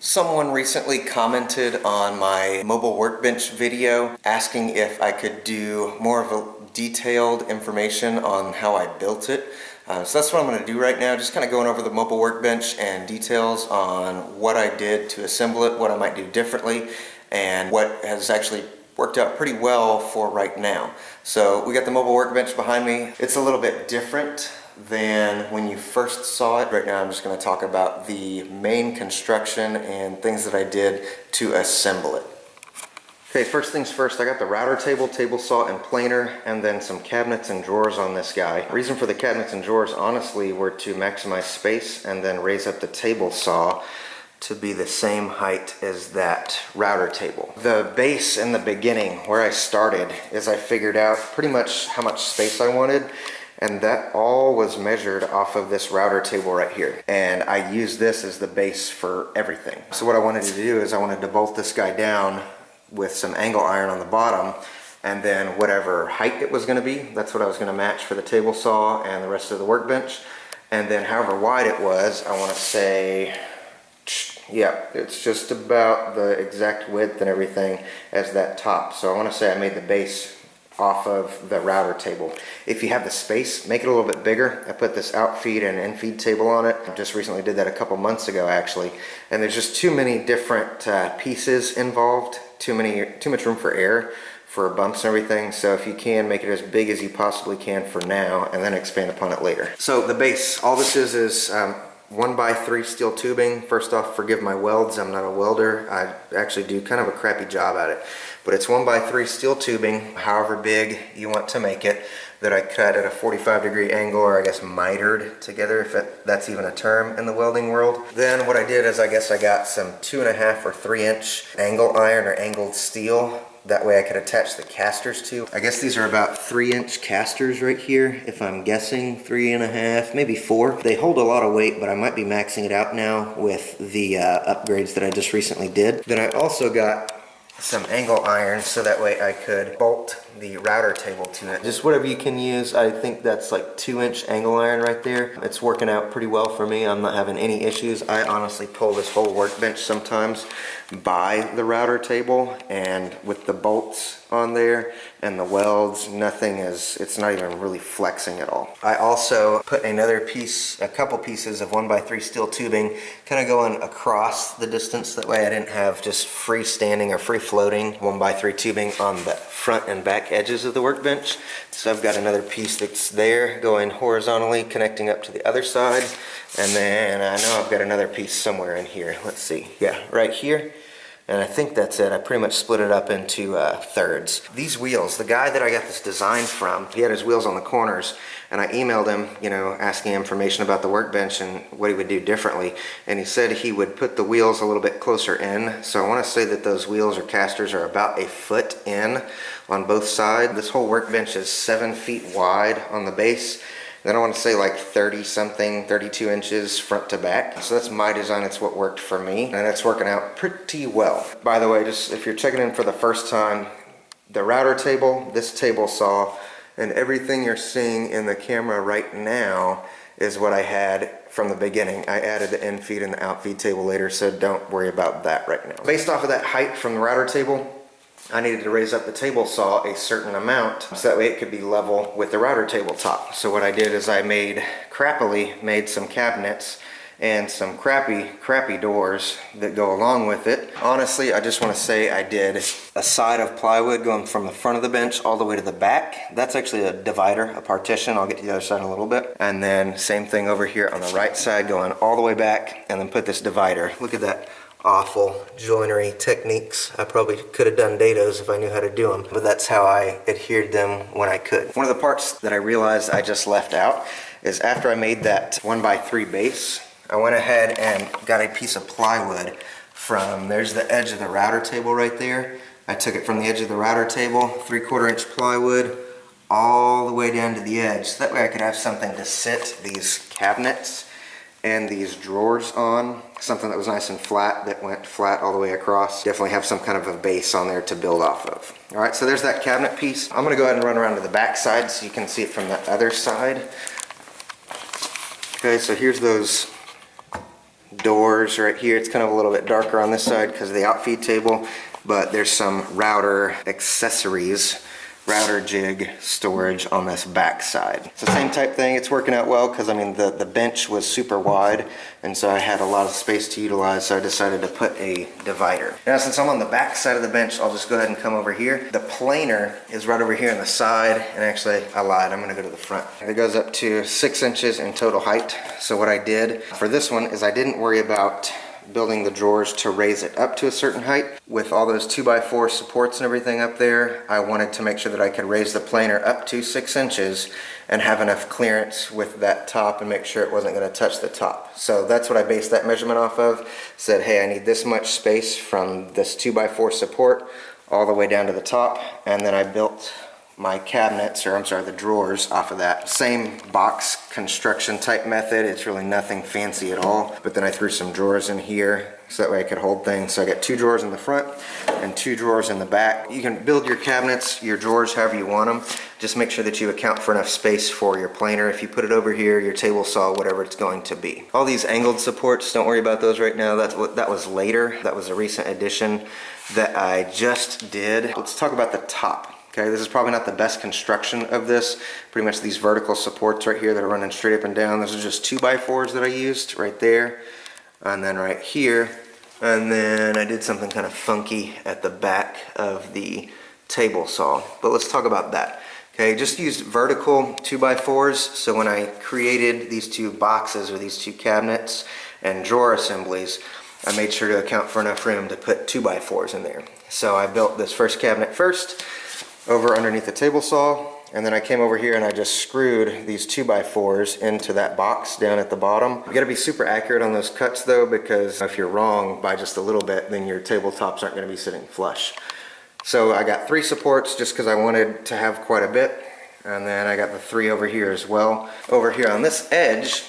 Someone recently commented on my mobile workbench video asking if I could do more of a detailed information on how I built it. So that's what I'm going to do right now, just kind of going over the mobile workbench and details on what I did to assemble it, what I might do differently, and what has actually worked out pretty well for right now. So we got the mobile workbench behind me. It's a little bit different than when you first saw it. Right now I'm just going to talk about the main construction and things that I did to assemble it. Okay, first things first, I got the router table, table saw, and planer, and then some cabinets and drawers on this guy. The reason for the cabinets and drawers honestly were to maximize space and then raise up the table saw to be the same height as that router table. The base in the beginning, where I started, is I figured out pretty much how much space I wanted, and that all was measured off of this router table right here. And I used this as the base for everything. So what I wanted to do is I wanted to bolt this guy down with some angle iron on the bottom, and then whatever height it was going to be, that's what I was going to match for the table saw and the rest of the workbench. And then however wide it was, I want to say, yeah, it's just about the exact width and everything as that top. So I want to say I made the base off of the router table. If you have the space, make it a little bit bigger. I put this outfeed and infeed table on it. I just recently did that a couple months ago actually, and there's just too many different pieces involved, too much room for error for bumps and everything. So if you can, make it as big as you possibly can for now and then expand upon it later. So the base, all this is 1x3 steel tubing. First off, forgive my welds, I'm not a welder. I actually do kind of a crappy job at it. But it's 1x3 steel tubing, however big you want to make it, that I cut at a 45-degree angle, or I guess mitered together, if that's even a term in the welding world. Then what I did is I got some 2.5 or 3-inch angle iron or angled steel. That way I could attach the casters to. I guess these are about 3-inch casters right here, if I'm guessing 3.5, maybe 4. They hold a lot of weight, but I might be maxing it out now with the upgrades that I just recently did. Then I also got some angle iron so that way I could bolt the router table to it. Just whatever you can use. I think that's like 2-inch angle iron right there. It's working out pretty well for me. I'm not having any issues. I honestly pull this whole workbench sometimes by the router table, and with the bolts on there and the welds, it's not even really flexing at all. I also put a couple pieces of 1x3 steel tubing kind of going across the distance. That way I didn't have just freestanding or free floating 1x3 tubing on the front and back edges of the workbench. So I've got another piece that's there going horizontally connecting up to the other side, and then I know I've got another piece somewhere in here. Let's see, yeah, right here. And I think that's it. I pretty much split it up into thirds. These wheels, the guy that I got this design from, he had his wheels on the corners, and I emailed him, asking information about the workbench and what he would do differently. And he said he would put the wheels a little bit closer in. So I want to say that those wheels or casters are about 1 foot in on both sides. This whole workbench is 7 feet wide on the base. Then I want to say like 30-something, 32 inches front to back. So that's my design, it's what worked for me, and it's working out pretty well. By the way, just if you're checking in for the first time, the router table, this table saw, and everything you're seeing in the camera right now is what I had from the beginning. I added the infeed and the outfeed table later, so don't worry about that right now. Based off of that height from the router table, I needed to raise up the table saw a certain amount so that way it could be level with the router tabletop. So what I did is I crappily made some cabinets and some crappy doors that go along with it. Honestly, I just want to say I did a side of plywood going from the front of the bench all the way to the back. That's actually a divider, a partition. I'll get to the other side in a little bit. And then same thing over here on the right side going all the way back, and then put this divider. Look at that awful joinery techniques. I probably could have done dados if I knew how to do them, but that's how I adhered them when I could. One of the parts that I realized I just left out is after I made that 1x3 base, I went ahead and got a piece of plywood from, there's the edge of the router table right there. I took it from the edge of the router table, 3/4 inch plywood, all the way down to the edge. So that way I could have something to sit these cabinets and these drawers on, something that was nice and flat, that went flat all the way across. Definitely have some kind of a base on there to build off of. All right, so there's that cabinet piece. I'm gonna go ahead and run around to the back side so you can see it from the other side. Okay, so here's those doors right here. It's kind of a little bit darker on this side because of the outfeed table, but there's some router accessories, router jig storage on this back side. It's the same type thing. It's working out well because I mean the bench was super wide, and so I had a lot of space to utilize, so I decided to put a divider. Now since I'm on the back side of the bench, I'll just go ahead and come over here. The planer is right over here on the side, and actually I lied, I'm gonna go to the front. It goes up to 6 inches in total height. So what I did for this one is I didn't worry about building the drawers to raise it up to a certain height. With all those 2x4 supports and everything up there, I wanted to make sure that I could raise the planer up to 6 inches and have enough clearance with that top and make sure it wasn't going to touch the top. So that's what I based that measurement off of. Said, hey, I need this much space from this 2x4 support all the way down to the top, and then I built my cabinets, or I'm sorry, the drawers off of that. Same box construction type method. It's really nothing fancy at all. But then I threw some drawers in here so that way I could hold things. So I got 2 drawers in the front and 2 drawers in the back. You can build your cabinets, your drawers, however you want them. Just make sure that you account for enough space for your planer. If you put it over here, your table saw, whatever it's going to be. All these angled supports, don't worry about those right now. That was later. That was a recent addition that I just did. Let's talk about the top. Okay, this is probably not the best construction of this. Pretty much these vertical supports right here that are running straight up and down. Those are just 2x4s that I used right there. And then right here. And then I did something kind of funky at the back of the table saw. But let's talk about that. Okay, just used vertical 2x4s. So when I created these 2 boxes or these 2 cabinets and drawer assemblies, I made sure to account for enough room to put 2x4s in there. So I built this first cabinet first, over underneath the table saw, and then I came over here and I just screwed these 2x4s into that box down at the bottom. You gotta be super accurate on those cuts though, because if you're wrong by just a little bit, then your tabletops aren't gonna be sitting flush. So I got 3 supports just because I wanted to have quite a bit, and then I got the 3 over here as well. Over here on this edge,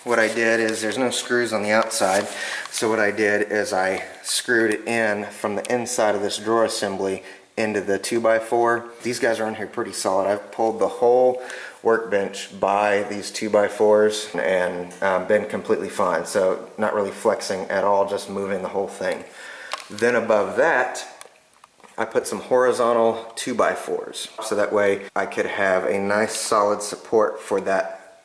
what I did is there's no screws on the outside, so what I did is I screwed it in from the inside of this drawer assembly into the 2x4. These guys are on here pretty solid. I've pulled the whole workbench by these 2x4s and been completely fine. So not really flexing at all, just moving the whole thing. Then above that, I put some horizontal 2x4s. So that way I could have a nice solid support for that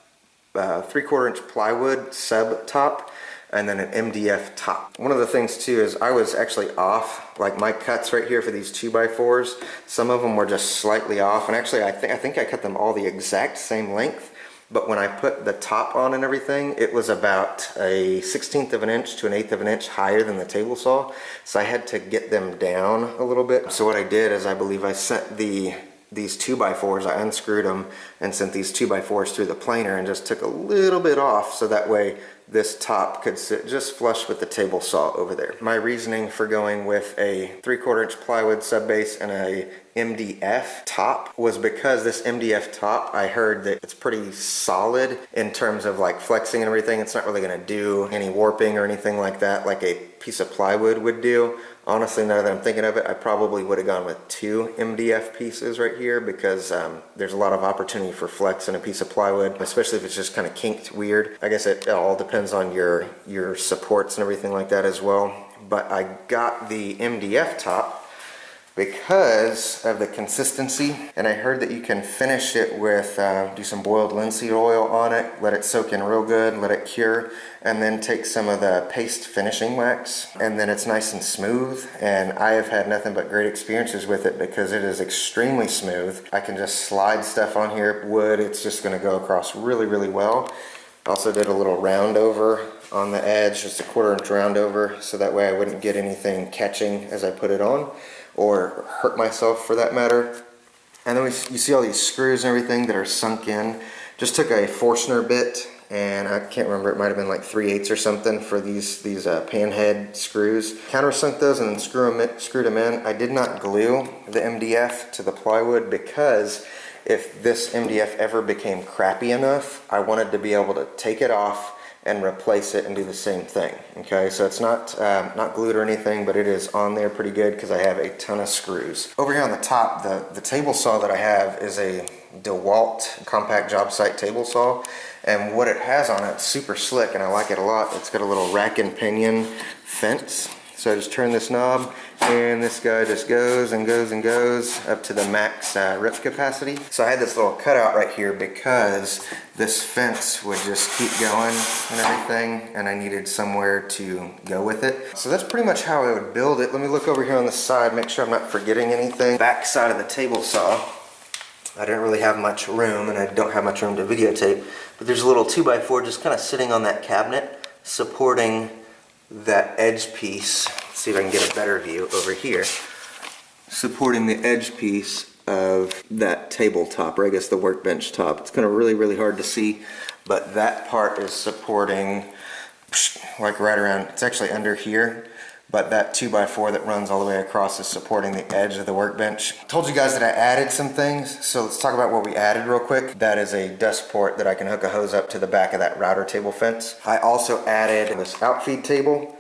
3/4 inch plywood sub top, and then an MDF top. One of the things too is I was actually off, like my cuts right here for these 2x4s, some of them were just slightly off, and actually I think I cut them all the exact same length, but when I put the top on and everything, it was about a 1/16 of an inch to an 1/8 of an inch higher than the table saw, so I had to get them down a little bit. So what I did is I believe I sent these 2x4s, I unscrewed them and sent these 2x4s through the planer and just took a little bit off so that way this top could sit just flush with the table saw over there. My reasoning for going with a 3/4 inch plywood sub base and a MDF top was because this MDF top, I heard that it's pretty solid in terms of like flexing and everything. It's not really gonna do any warping or anything like that like a piece of plywood would do. Honestly, now that I'm thinking of it, I probably would have gone with 2 MDF pieces right here because there's a lot of opportunity for flex in a piece of plywood, especially if it's just kind of kinked weird. I guess it all depends on your supports and everything like that as well. But I got the MDF top because of the consistency, and I heard that you can finish it with do some boiled linseed oil on it, let it soak in real good, let it cure, and then take some of the paste finishing wax, and then it's nice and smooth. And I have had nothing but great experiences with it because it is extremely smooth. I can just slide stuff on here, wood, it's just going to go across really, really well. Also did a little round over on the edge, just a 1/4 inch round over, so that way I wouldn't get anything catching as I put it on, or hurt myself for that matter. And then you see all these screws and everything that are sunk in. Just took a Forstner bit, and I can't remember, it might have been like 3/8 or something for these pan head screws. Countersunk those and then screwed them in. I did not glue the MDF to the plywood because if this MDF ever became crappy enough, I wanted to be able to take it off and replace it and do the same thing. Okay, so it's not glued or anything, but it is on there pretty good because I have a ton of screws. Over here on the top, the table saw that I have is a DeWalt compact job site table saw, and what it has on it, it's super slick and I like it a lot. It's got a little rack and pinion fence. So I just turn this knob and this guy just goes and goes and goes up to the max rip capacity. So I had this little cutout right here because this fence would just keep going and everything, and I needed somewhere to go with it. So that's pretty much how I would build it. Let me look over here on the side, make sure I'm not forgetting anything. Back side of the table saw, I didn't really have much room, and I don't have much room to videotape, but there's a little 2x4 just kind of sitting on that cabinet supporting that edge piece. Let's see if I can get a better view over here. Supporting the edge piece of that tabletop, or I guess the workbench top. It's kind of really hard to see, but that part is supporting like right around, it's actually under here, but that 2x4 that runs all the way across is supporting the edge of the workbench. I told you guys that I added some things, so let's talk about what we added real quick. That is a dust port that I can hook a hose up to the back of that router table fence. I also added this outfeed table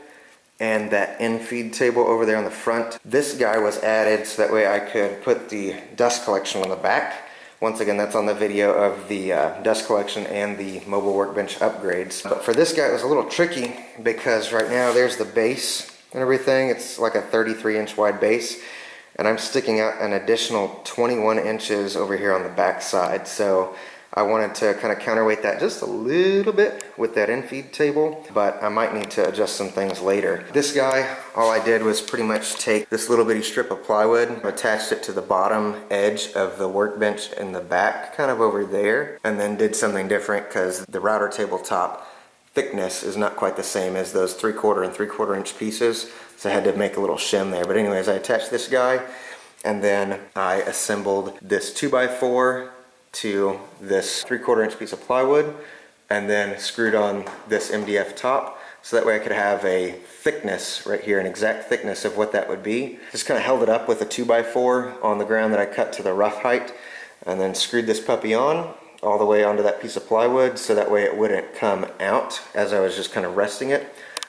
and that infeed table over there on the front. This guy was added so that way I could put the dust collection on the back. Once again, that's on the video of the dust collection and the mobile workbench upgrades. But for this guy, it was a little tricky because right now there's the base and everything. It's like a 33-inch wide base, and I'm sticking out an additional 21 inches over here on the back side. So I wanted to kind of counterweight that just a little bit with that infeed table, but I might need to adjust some things later. This guy, all I did was pretty much take this little bitty strip of plywood, attached it to the bottom edge of the workbench in the back, kind of over there, and then did something different because the router tabletop thickness is not quite the same as those 3/4 and 3/4 inch pieces, so I had to make a little shim there. But anyways, I attached this guy, and then I assembled this 2x4 to this 3/4 inch piece of plywood, and then screwed on this MDF top, so that way I could have a thickness right here, an exact thickness of what that would be. Just kind of held it up with a 2x4 on the ground that I cut to the rough height, and then screwed this puppy on all the way onto that piece of plywood, so that way it wouldn't come out as I was just kind of resting it.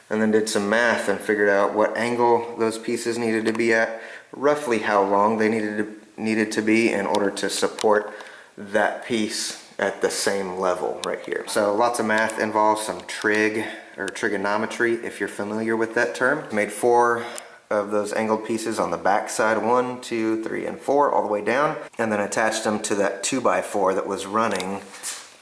And then did some math and figured out what angle those pieces needed to be at, roughly how long they needed to be in order to support that piece at the same level right here. So lots of math involved, some trig or trigonometry if you're familiar with that term. Made 4 of those angled pieces on the back side, 1, 2, 3, and 4, all the way down, and then attached them to that 2x4 that was running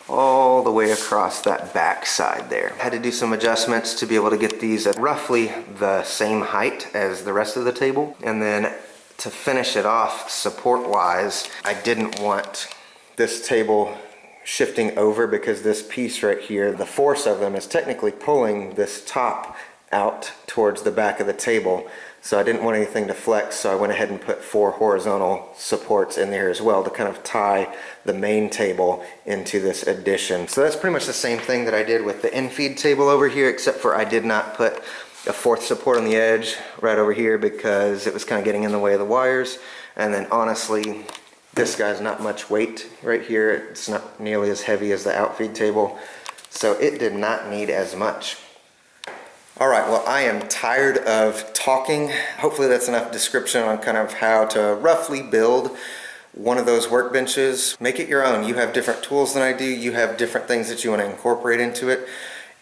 all the way across that back side there. Had to do some adjustments to be able to get these at roughly the same height as the rest of the table. And then to finish it off support wise, I didn't want this table shifting over because this piece right here, the force of them is technically pulling this top out towards the back of the table. So I didn't want anything to flex, so I went ahead and put 4 horizontal supports in there as well to kind of tie the main table into this addition. So that's pretty much the same thing that I did with the infeed table over here, except for I did not put a 4th support on the edge right over here because it was kind of getting in the way of the wires. And then honestly, this guy's not much weight right here. It's not nearly as heavy as the outfeed table, so it did not need as much. All right, well, I am tired of talking. Hopefully that's enough description on kind of how to roughly build one of those workbenches. Make it your own. You have different tools than I do. You have different things that you want to incorporate into it.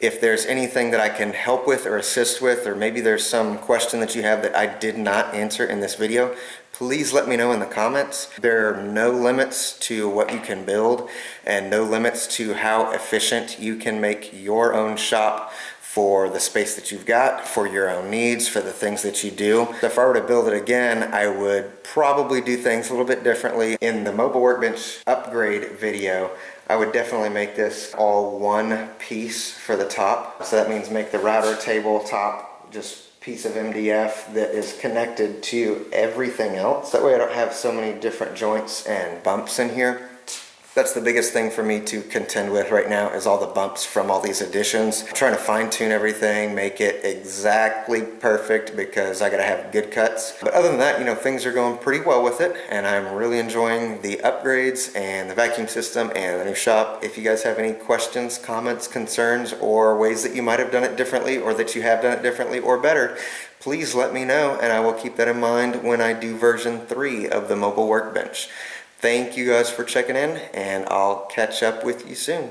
If there's anything that I can help with or assist with, or maybe there's some question that you have that I did not answer in this video, please let me know in the comments. There are no limits to what you can build and no limits to how efficient you can make your own shop for the space that you've got, for your own needs, for the things that you do. If I were to build it again, I would probably do things a little bit differently. In the mobile workbench upgrade video, I would definitely make this all one piece for the top. So that means make the router table top just piece of MDF that is connected to everything else. That way I don't have so many different joints and bumps in here. That's the biggest thing for me to contend with right now, is all the bumps from all these additions. I'm trying to fine tune everything, make it exactly perfect, because I gotta have good cuts. But other than that, you know, things are going pretty well with it, and I'm really enjoying the upgrades and the vacuum system and the new shop. If you guys have any questions, comments, concerns, or ways that you might have done it differently, or that you have done it differently or better, please let me know, and I will keep that in mind when I do version 3 of the mobile workbench. Thank you guys for checking in, and I'll catch up with you soon.